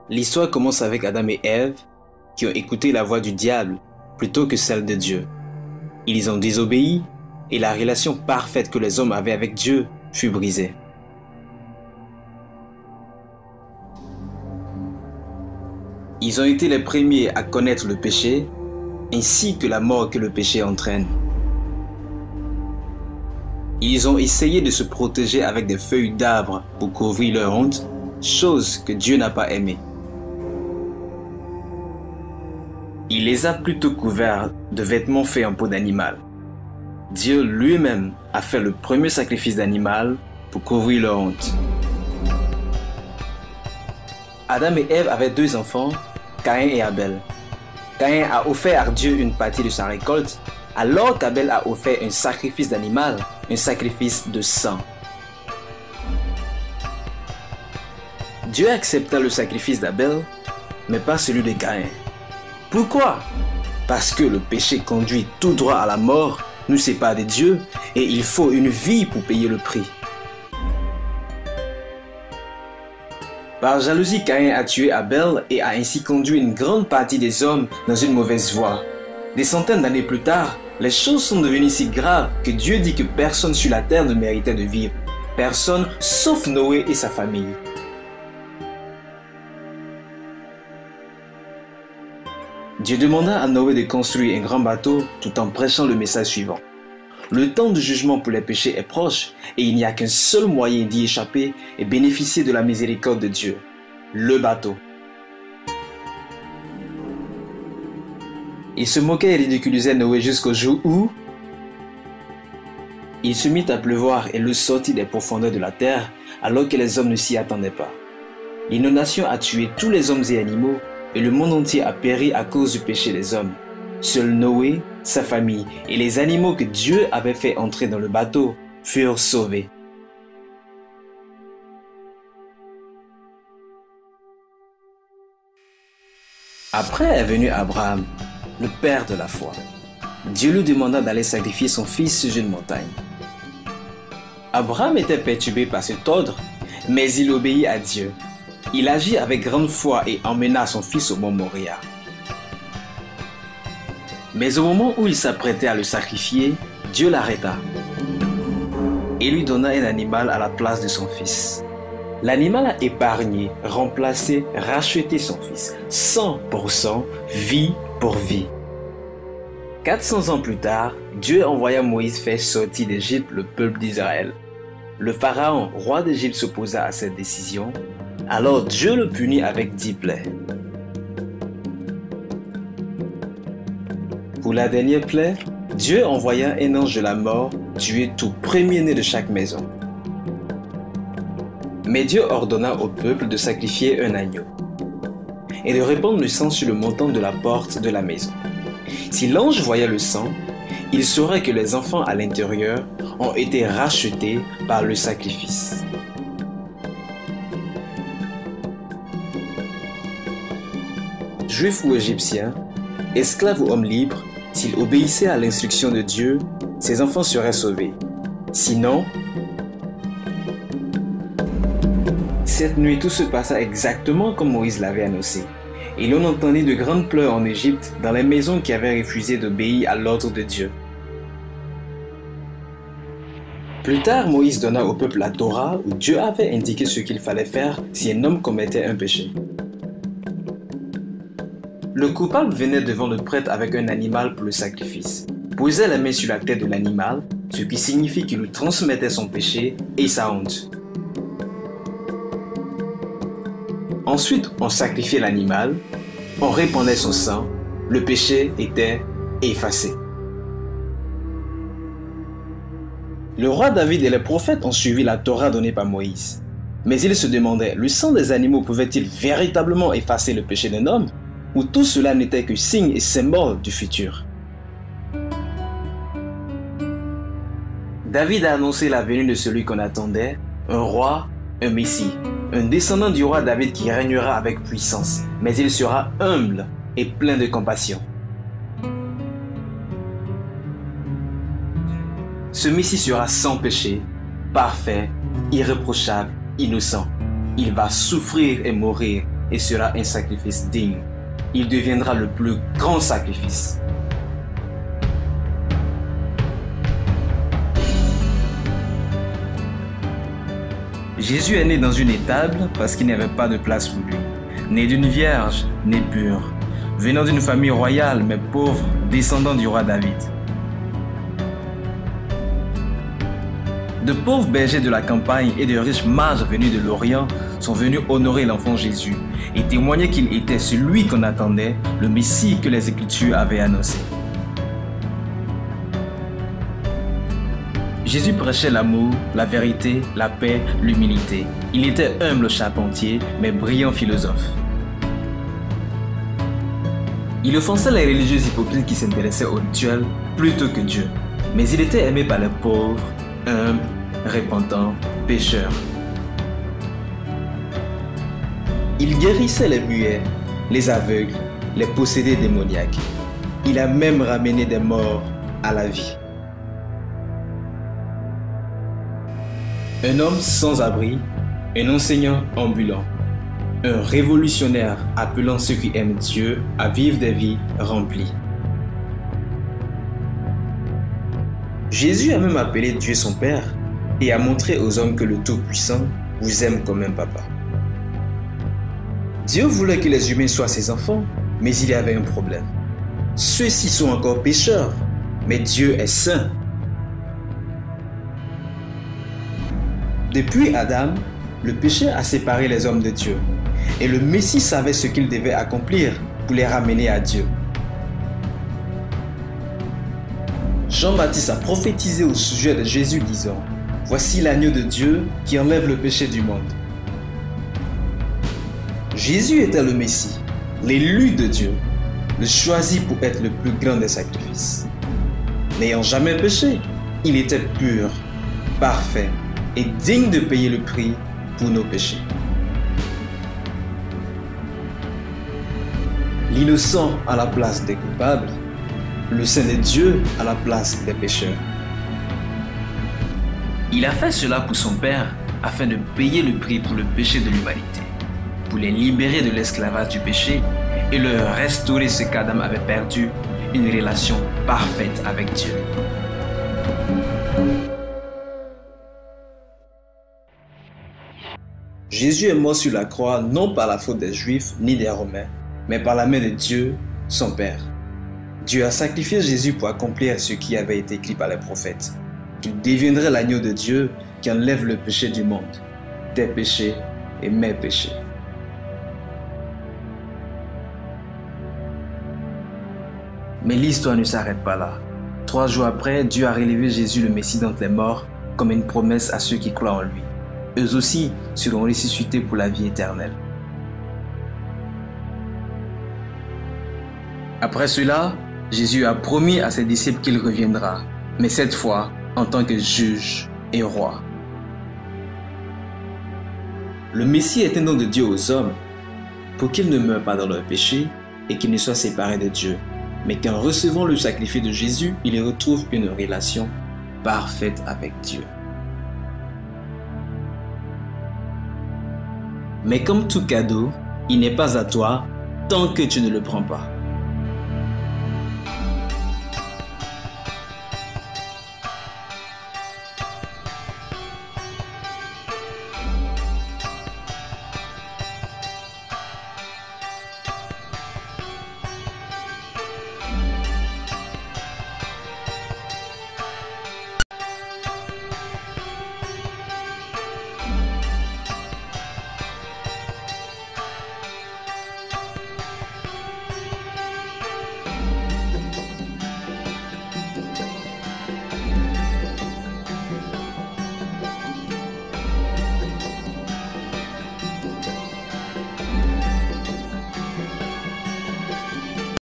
L'histoire commence avec Adam et Ève qui ont écouté la voix du diable plutôt que celle de Dieu. Ils ont désobéi et la relation parfaite que les hommes avaient avec Dieu fut brisée. Ils ont été les premiers à connaître le péché ainsi que la mort que le péché entraîne. Ils ont essayé de se protéger avec des feuilles d'arbres pour couvrir leur honte, chose que Dieu n'a pas aimée. Il les a plutôt couverts de vêtements faits en peau d'animal. Dieu lui-même a fait le premier sacrifice d'animal pour couvrir leur honte. Adam et Ève avaient 2 enfants, Caïn et Abel. Caïn a offert à Dieu une partie de sa récolte, alors qu'Abel a offert un sacrifice d'animal, un sacrifice de sang. Dieu accepta le sacrifice d'Abel, mais pas celui de Caïn. Pourquoi? Parce que le péché conduit tout droit à la mort, nous sépare de Dieu, et il faut une vie pour payer le prix. Par jalousie, Caïn a tué Abel et a ainsi conduit une grande partie des hommes dans une mauvaise voie. Des centaines d'années plus tard, les choses sont devenues si graves que Dieu dit que personne sur la terre ne méritait de vivre. Personne sauf Noé et sa famille. Dieu demanda à Noé de construire un grand bateau tout en prêchant le message suivant. Le temps du jugement pour les péchés est proche et il n'y a qu'un seul moyen d'y échapper et bénéficier de la miséricorde de Dieu, le bateau. Il se moquait et ridiculisait Noé jusqu'au jour où il se mit à pleuvoir et le sortit des profondeurs de la terre alors que les hommes ne s'y attendaient pas. L'inondation a tué tous les hommes et animaux et le monde entier a péri à cause du péché des hommes. Seul Noé, sa famille et les animaux que Dieu avait fait entrer dans le bateau furent sauvés. Après est venu Abraham, le père de la foi. Dieu lui demanda d'aller sacrifier son fils sur une montagne. Abraham était perturbé par cet ordre, mais il obéit à Dieu. Il agit avec grande foi et emmena son fils au mont Moria. Mais au moment où il s'apprêtait à le sacrifier, Dieu l'arrêta et lui donna un animal à la place de son fils. L'animal a épargné, remplacé, racheté son fils. 100% vie pour vie. 400 ans plus tard, Dieu envoya Moïse faire sortir d'Égypte le peuple d'Israël. Le pharaon, roi d'Égypte, s'opposa à cette décision. Alors Dieu le punit avec 10 plaies. Pour la dernière plaie, Dieu envoya un ange de la mort tuer tout premier-né de chaque maison. Mais Dieu ordonna au peuple de sacrifier un agneau et de répandre le sang sur le montant de la porte de la maison. Si l'ange voyait le sang, il saurait que les enfants à l'intérieur ont été rachetés par le sacrifice. Juifs ou Égyptiens, esclaves ou hommes libres, s'ils obéissaient à l'instruction de Dieu, ces enfants seraient sauvés. Sinon, cette nuit, tout se passa exactement comme Moïse l'avait annoncé. Et l'on entendit de grandes pleurs en Égypte dans les maisons qui avaient refusé d'obéir à l'ordre de Dieu. Plus tard, Moïse donna au peuple la Torah où Dieu avait indiqué ce qu'il fallait faire si un homme commettait un péché. Le coupable venait devant le prêtre avec un animal pour le sacrifice, posait la main sur la tête de l'animal, ce qui signifie qu'il lui transmettait son péché et sa honte. Ensuite, on sacrifiait l'animal, on répandait son sang, le péché était effacé. Le roi David et les prophètes ont suivi la Torah donnée par Moïse. Mais ils se demandaient, le sang des animaux pouvait-il véritablement effacer le péché d'un homme? Ou tout cela n'était que signe et symbole du futur? David a annoncé la venue de celui qu'on attendait, un roi, un messie, un descendant du roi David qui régnera avec puissance, mais il sera humble et plein de compassion. Ce messie sera sans péché, parfait, irréprochable, innocent. Il va souffrir et mourir et sera un sacrifice digne. Il deviendra le plus grand sacrifice. Jésus est né dans une étable parce qu'il n'y avait pas de place pour lui. Né d'une vierge, né pur. Venant d'une famille royale mais pauvre, descendant du roi David. De pauvres bergers de la campagne et de riches mages venus de l'Orient sont venus honorer l'enfant Jésus et témoigner qu'il était celui qu'on attendait, le Messie que les Écritures avaient annoncé. Jésus prêchait l'amour, la vérité, la paix, l'humilité. Il était humble charpentier, mais brillant philosophe. Il offensait les religieux hypocrites qui s'intéressaient aux rituels plutôt que Dieu. Mais il était aimé par les pauvres, humbles, repentants, pécheurs. Il guérissait les muets, les aveugles, les possédés démoniaques. Il a même ramené des morts à la vie. Un homme sans abri, un enseignant ambulant, un révolutionnaire appelant ceux qui aiment Dieu à vivre des vies remplies. Jésus a même appelé Dieu son Père et a montré aux hommes que le Tout-Puissant vous aime comme un papa. Dieu voulait que les humains soient ses enfants, mais il y avait un problème. Ceux-ci sont encore pécheurs, mais Dieu est saint. Depuis Adam, le péché a séparé les hommes de Dieu, et le Messie savait ce qu'il devait accomplir pour les ramener à Dieu. Jean-Baptiste a prophétisé au sujet de Jésus disant « Voici l'agneau de Dieu qui enlève le péché du monde ». Jésus était le Messie, l'élu de Dieu, le choisi pour être le plus grand des sacrifices. N'ayant jamais péché, il était pur, parfait et digne de payer le prix pour nos péchés. L'innocent à la place des coupables, le Saint de Dieu à la place des pécheurs. Il a fait cela pour son Père afin de payer le prix pour le péché de l'humanité, pour les libérer de l'esclavage du péché et leur restaurer ce qu'Adam avait perdu, une relation parfaite avec Dieu. Jésus est mort sur la croix non par la faute des Juifs ni des Romains, mais par la main de Dieu, son Père. Dieu a sacrifié Jésus pour accomplir ce qui avait été écrit par les prophètes, qu'il deviendrait l'agneau de Dieu qui enlève le péché du monde, tes péchés et mes péchés. Mais l'histoire ne s'arrête pas là. 3 jours après, Dieu a relevé Jésus le Messie d'entre les morts comme une promesse à ceux qui croient en lui. Eux aussi seront ressuscités pour la vie éternelle. Après cela, Jésus a promis à ses disciples qu'il reviendra, mais cette fois en tant que juge et roi. Le Messie est un don de Dieu aux hommes pour qu'ils ne meurent pas dans leur péché et qu'ils ne soient séparés de Dieu, mais qu'en recevant le sacrifice de Jésus, ils retrouvent une relation parfaite avec Dieu. Mais comme tout cadeau, il n'est pas à toi tant que tu ne le prends pas.